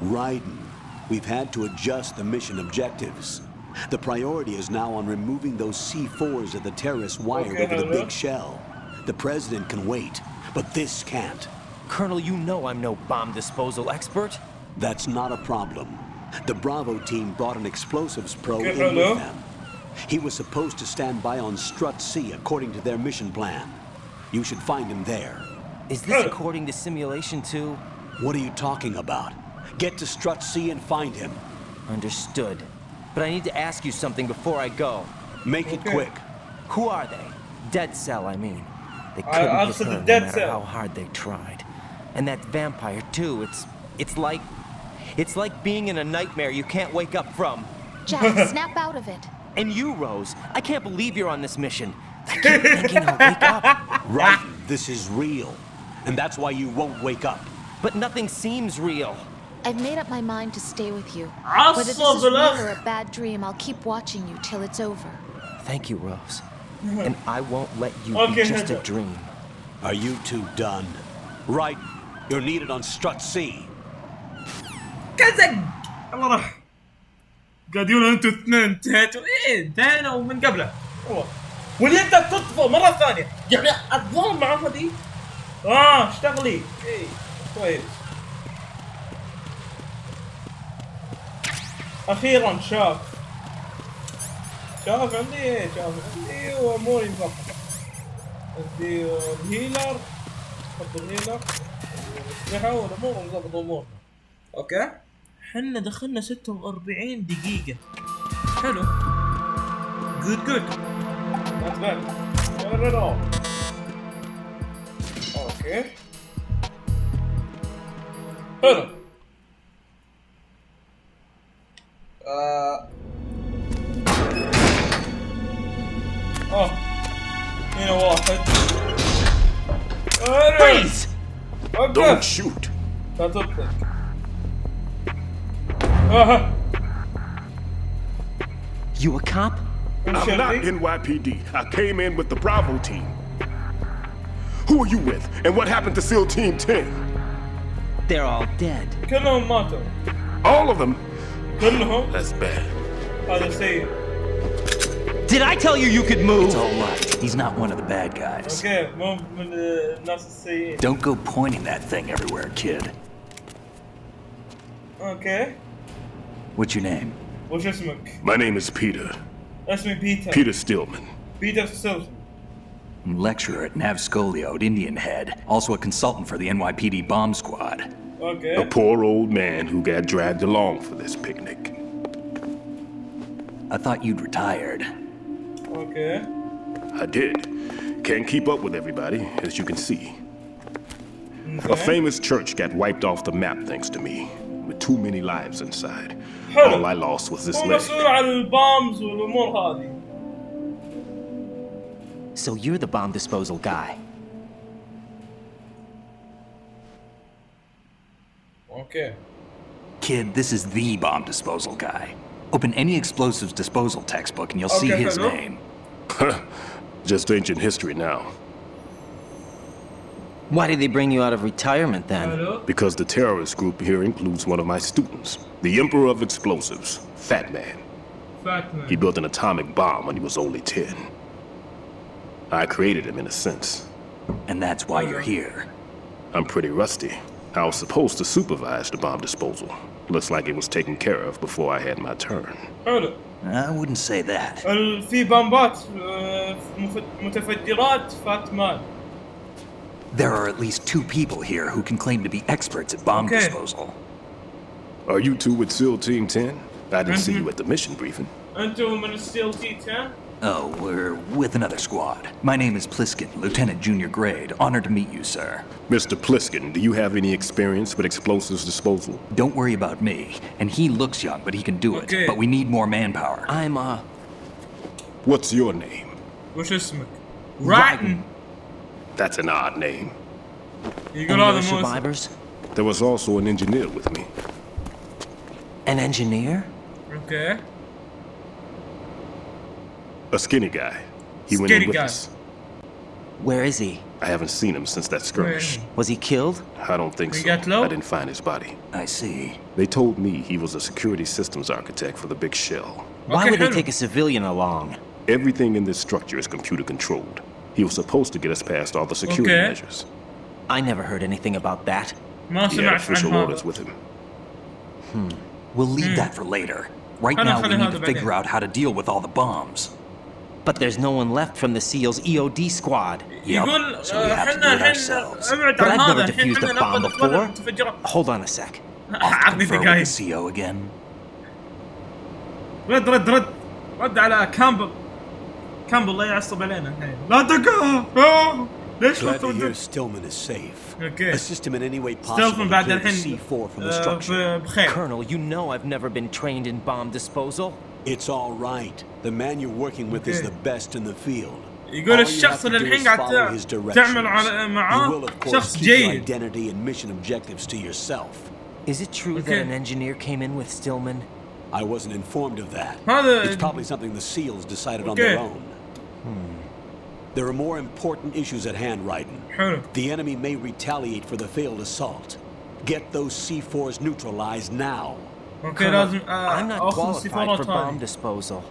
Raiden, we've had to adjust the mission objectives. The priority is now on removing those C4s that the terrorists wired over the big shell. The president can wait, but this can't. Colonel, you know I'm no bomb disposal expert. That's not a problem. The Bravo team brought an explosives pro in with them. He was supposed to stand by on Strut C according to their mission plan. You should find him there. Is this according to simulation too? What are you talking about? Get to Strut C and find him. Understood. But I need to ask you something before I go. Make it quick. Who are they? Dead Cell, I mean. They couldn't get her no matter how hard they tried. And that vampire too, it's like being in a nightmare you can't wake up from. Jack, snap out of it. And you, Rose, I can't believe you're on this mission. I keep thinking I'll wake up. Right, this is real. And that's why you won't wake up. But nothing seems real. I've made up my mind to stay with you. Whether this is real or a bad dream, I'll keep watching you till it's over. Thank you, Rose. And I won't let you be just a dream. Are you two done? Right, you're needed on Strut C. كذا الله راح قاعد يقولوا انتوا اثنين انتهيتوا انتهينا ومن قبله والله واللي انت تطفى مره ثانيه يعني الظلم مع هذه اشتغلي كويس اخيرا شاف عندي واموري مظبطه عندي الهيلر حط الهيلر الاسلحه والامور مظبط امورنا اوكي حنا دخلنا 46 دقيقة حلو good not bad not at all اوكي حلو هنا واحد Freeze! Don't shoot. لا تطلق You a cop? I'm not NYPD. I came in with the Bravo team. Who are you with? And what happened to SEAL Team 10? They're all dead. كلهم ماتوا. All of them? كلهم. That's bad. هذا سيء. Did I tell you could move? It's all right. He's not one of the bad guys. Okay, مو من الناس السيئين. Don't go pointing that thing everywhere, kid. Okay. What's your name? وش اسمك؟ My name is Peter. اسمي بيتر. Peter Stillman. Peter Stillman. Lecturer at Navscolio at Indian Head. Also a consultant for the NYPD bomb squad. Okay. A poor old man who got dragged along for this picnic. I thought you'd retired. Okay. I did. Can't keep up with everybody, as you can see. Okay. A famous church got wiped off the map thanks to me, with too many lives inside. All I lost was this leg. So you're the bomb disposal guy. Okay. Kid, this is the bomb disposal guy. Open any explosives disposal textbook and you'll see his name. Just ancient history now. Why did they bring you out of retirement then? Because the terrorist group here includes one of my students, the Emperor of Explosives, Fat Man. He built an atomic bomb when he was only 10. I created him in a sense. And that's why you're here. I'm pretty rusty. I was supposed to supervise the bomb disposal. Looks like it was taken care of before I had my turn. I wouldn't say that. في بامبات متفجرات فاتمان. There are at least 2 people here who can claim to be experts at bomb disposal. Are you two with SEAL Team 10? I didn't see you at the mission briefing. أنتم من SEAL Team 10? Oh, we're with another squad. My name is Pliskin, Lieutenant Junior Grade. Honored to meet you, sir. Mr. Pliskin, do you have any experience with explosives disposal? Don't worry about me. And he looks young, but he can do it. But we need more manpower. I'm, What's your name? وش اسمك? Raiden. That's an odd name. يقول هذا مو survivors? There was also an engineer with me. An engineer? Okay. A skinny guy. He went in with us. Where is he? I haven't seen him since that skirmish. Was he killed? I don't think so. I didn't find his body. I see. They told me he was a security systems architect for the big shell. Why would they take a civilian along? Everything in this structure is computer controlled. He was supposed to get us past all the security measures. I never heard anything about that. He had official orders with him. We'll leave that for later. Right now we need to figure out how to deal with all the bombs. But there's no one left from the SEAL's EOD squad. Yep, so we have to do it ourselves. But I've never defused a bomb before. Hold on a sec. I'll confer with the CO again. رد على كامبل لا يعصب علينا الحين. لا تقع. ليش Glad to hear Stillman is safe. Okay. Assist him in any way possible to clear the C4 from the structure. Colonel, you know I've never been trained in bomb disposal. It's all right. The man you're working with is the best in the field. يقول الشخص اللي الحين قاعد تعمل معاه شخص جيد. Identity and mission objectives to yourself. Is it true that an engineer came in with Stillman? I wasn't informed of that. It's probably something the SEALs decided on their own. There are more important issues at hand, Raiden. The enemy may retaliate for the failed assault. Get those C4s neutralized now. Colonel, I'm not qualified for bomb disposal.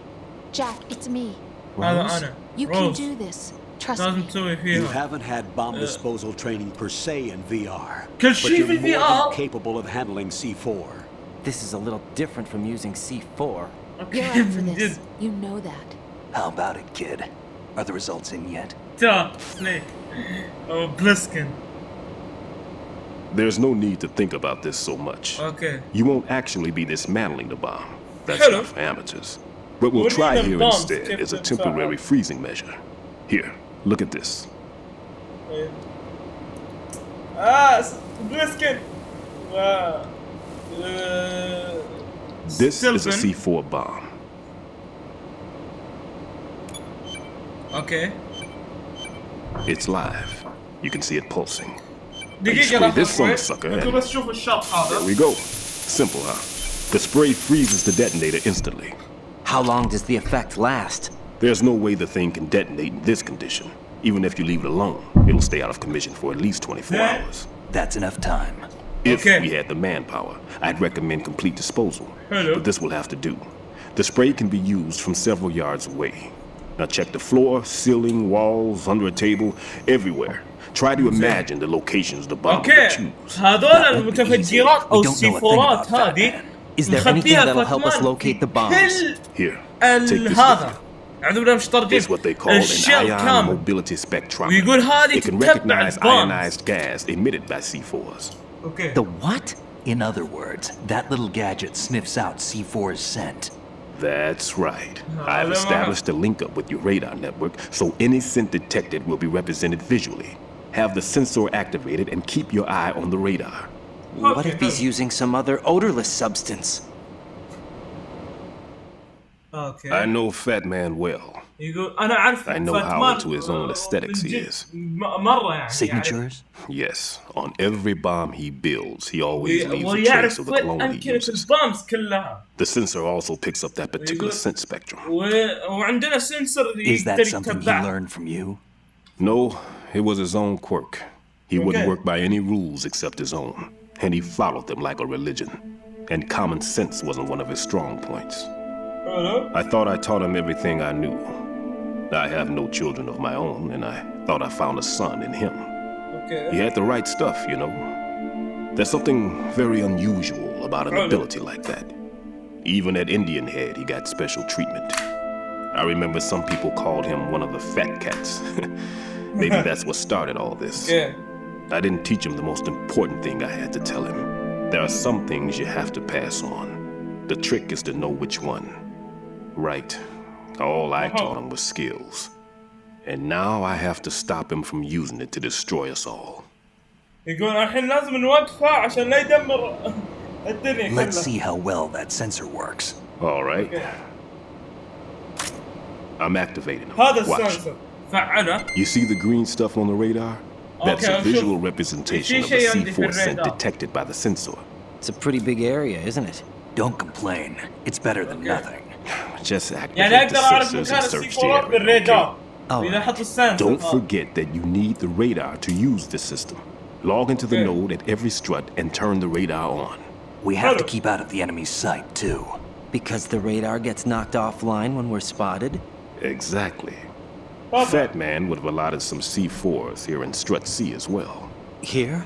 Jack, it's me. Rose? You can do this. Trust me. You haven't had bomb disposal training per se in VR. But you're more than capable of handling C4. This is a little different from using C4. You're up for this. You know that. How about it, kid? Are the results in yet? There's no need to think about this so much. Okay. You won't actually be dismantling the bomb. That's not for amateurs. What we'll try here instead is a temporary freezing measure. Here, look at this. This is a C4 bomb. Okay. It's live. You can see it pulsing. Spray this on the sucker. There we go. Simple, huh? The spray freezes the detonator instantly. How long does the effect last? There's no way the thing can detonate in this condition. Even if you leave it alone, it'll stay out of commission for at least 24 hours. That's enough time. If we had the manpower, I'd recommend complete disposal. But this will have to do. The spray can be used from several yards away. Now check the floor, ceiling, walls, under a table, everywhere. Try to imagine the locations the bomb will choose. هذول المتفجرات أو السيفورات هذه نخبيها في أكمام Here, هذا It's what they call an ion mobility spectrometer. It can recognize ionized gas emitted by C4s. Okay. The what? In other words, that little gadget sniffs out C4's scent. That's right. I've established a link up with your radar network, so any scent detected will be represented visually. Have the sensor activated and keep your eye on the radar. What if he's using some other odorless substance? Okay. I know Fat Man well. I know how into his own aesthetics he is. Signatures? Yes. On every bomb he builds, he always leaves a trace of the clone he uses. The sensor also picks up that particular scent spectrum. Is that something he learned from you? No, it was his own quirk. He wouldn't work by any rules except his own, and he followed them like a religion. And common sense wasn't one of his strong points. I thought I taught him everything I knew. I have no children of my own, and I thought I found a son in him. He had the right stuff, you know. There's something very unusual about an ability like that. Even at Indian Head, he got special treatment. I remember some people called him one of the fat cats. Maybe that's what started all this. I didn't teach him the most important thing I had to tell him. There are some things you have to pass on. The trick is to know which one. Right. All I taught him was skills. And now I have to stop him from using it to destroy us all. Let's see how well that sensor works. All right. I'm activating him. Watch. You see the green stuff on the radar? That's a visual representation of the C4 scent detected by the sensor. It's a pretty big area, isn't it? Don't complain. It's better than nothing. Just activate the sensors and search the area. Okay? Don't forget that you need the radar to use this system. Log into the node at every strut and turn the radar on. We have to keep out of the enemy's sight, too. Because the radar gets knocked offline when we're spotted? Exactly. Fat Man would have allotted some C4s here in Strut C as well. Here?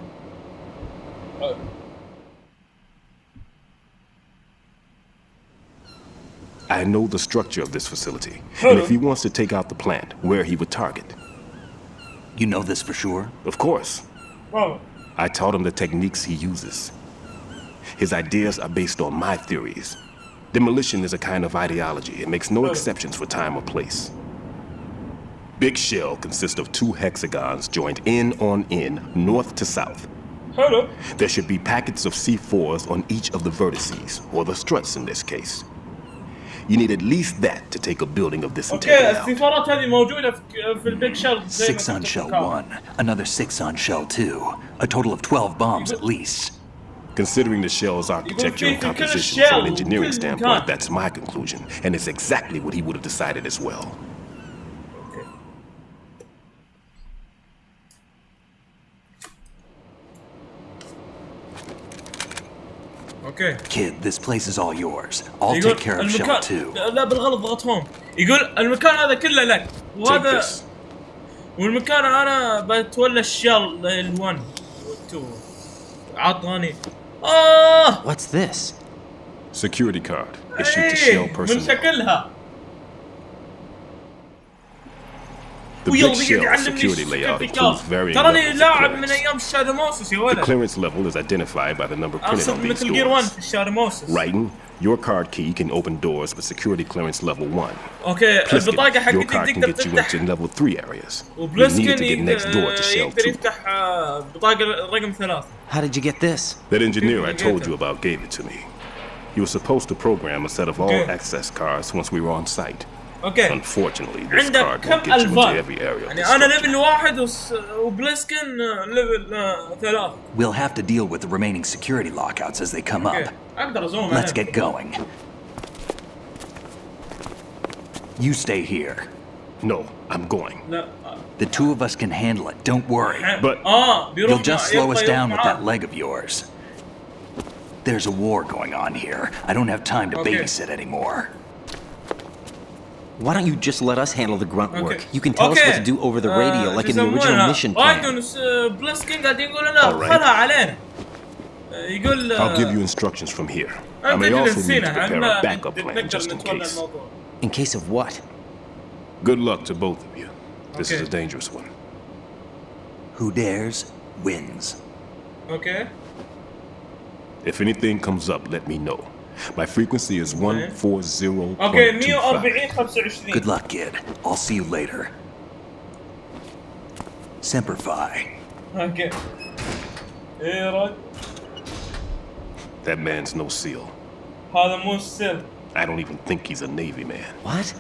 I know the structure of this facility, and if he wants to take out the plant, where he would target. You know this for sure? Of course. I taught him the techniques he uses. His ideas are based on my theories. Demolition is a kind of ideology. It makes no exceptions for time or place. Big shell consists of 2 hexagons joined end on end, north to south. There should be packets of C4s on each of the vertices, or the struts in this case. You need at least that to take a building of this integrity out. السفارات هذه موجودة في البيج شيل. 6 on shell 1, another 6 on shell 2. A total of 12 bombs at least. Considering the shell's architecture and composition from an engineering standpoint, that's my conclusion. And it's exactly what he would have decided as well. اوكي. Kid, this place is all yours. I'll take care of shell 2. لا بالغلط ضغطهم. يقول المكان هذا كله لك. وهذا والمكان انا بتولى الشل ال1 وال2. عطاني. What's this? Security card issued to shell personnel. من شكلها. The big shell security layout includes varying levels of clearance. The clearance level is identified by the number printed on these doors. Writing, your card key can open doors with security clearance level 1. Okay, البطاقة حقتي your card can تقدر get you تفتح into level 3 areas. You وبلسكن need to get next door to shell 2. يقدر يفتح بطاقة رقم 3. How did you get this? That engineer I told you about gave it to me. He was supposed to program a set of all access cards once we were on site. Okay. Unfortunately, this card won't get you into every area. يعني أنا ليفل 1 وبلسكن ليفل 3. We'll have to deal with the remaining security lockouts as they come up. أقدر أزوم. Let's get going. You stay here. No, I'm going. لا. The two of us can handle it, don't worry. But you'll just slow us down with that leg of yours. There's a war going on here. I don't have time to babysit anymore. Why don't you just let us handle the grunt work? You can tell us what to do over the radio like in the original mission plan. I'll give you instructions from here. I may also need to prepare a backup plan just in case. In case of what? Good luck to both of you. This is a dangerous one. Who dares, wins. Okay. If anything comes up, let me know. My frequency is 140.25. Okay, 140.25. Good luck, kid. I'll see you later. Semper Fi. Okay. ايه رد. That man's no SEAL. هذا مو SEAL. I don't even think he's a Navy man. What?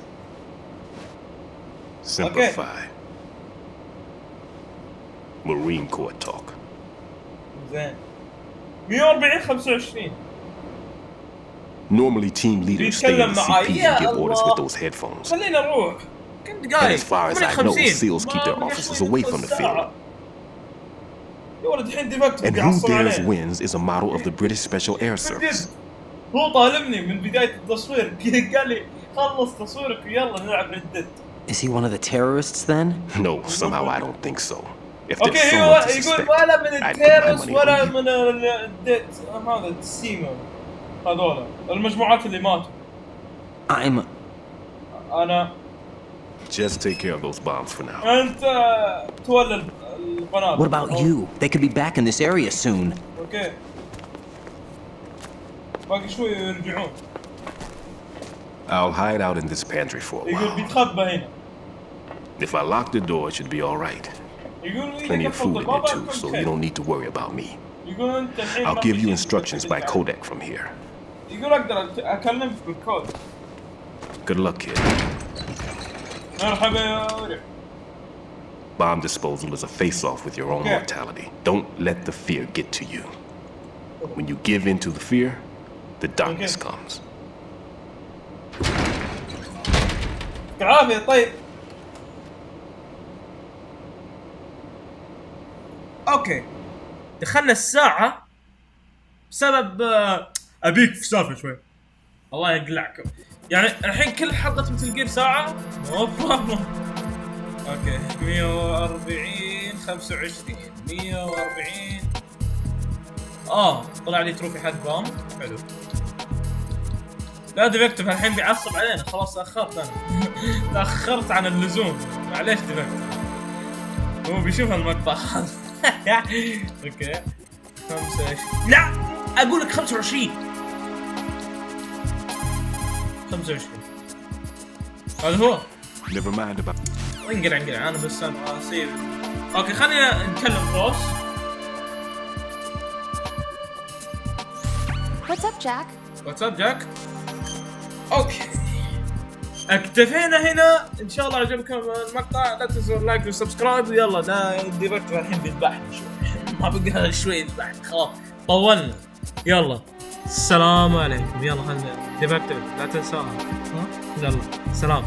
Semper Fi. Marine Corps talk. زين. 140.25. Normally, team leaders stay in the CP and give orders with those headphones. And as far as I know, SEALs keep their officers away from the field. And who dares wins is a model of the British Special Air Service. هو طالبني من بداية التصوير قال لي خلص تصويرك ويلا نلعب ردد. Is he one of the terrorists then? No, somehow I don't think so. If there's someone to suspect, ولا من I'd put my التيرس money ولا on you. من الديت هذا السيما هذولا المجموعات اللي ماتوا. أنا. Just take care of those bombs for now. أنت تولى القنابل. What about you? They could be back in this area soon. Okay. باقي شوي يرجعون. I'll hide out in this pantry for a يقول while. بيتخبى هنا. If I lock the door, it should be all right. Plenty of food in here too, so you don't need to worry about me. I'll give you instructions by codec from here. يقول أقدر أكلمك بالكود. Good luck, kid. مرحبا يا ورع. bomb disposal is a face-off with your own mortality. Don't let the fear get to you. When you give in to the fear, the darkness comes. عافية. طيب اوكي، دخلنا الساعة بسبب ابيك في سالفة شوي، الله يقلعكم. يعني الحين كل حلقة مثل جير ساعة. اوكي 140 25 140. طلع لي تروفي حق بام. حلو. لا ديفكتيف الحين بيعصب علينا، خلاص تأخرت انا. تأخرت عن اللزوم، معليش ديفكتيف، هو بيشوف المقطع هذا. اوكي 25. لا اقول لك 25 هذا هو. Never mind about. انقلع انا بس اسيب. اوكي خلينا نكلم بوس. What's up, Jack? اوكي اكتفينا هنا. ان شاء الله عجبكم المقطع، لا تنسوا اللايك والسبسكرايب. ويلا ده ديفكتيف الحين بيذبحني شوي. ما بقى شوي يذبحني، خلاص طولنا. يلا السلام عليكم. يلا خلنا ديفكتيف لا تنساها. يلا سلام.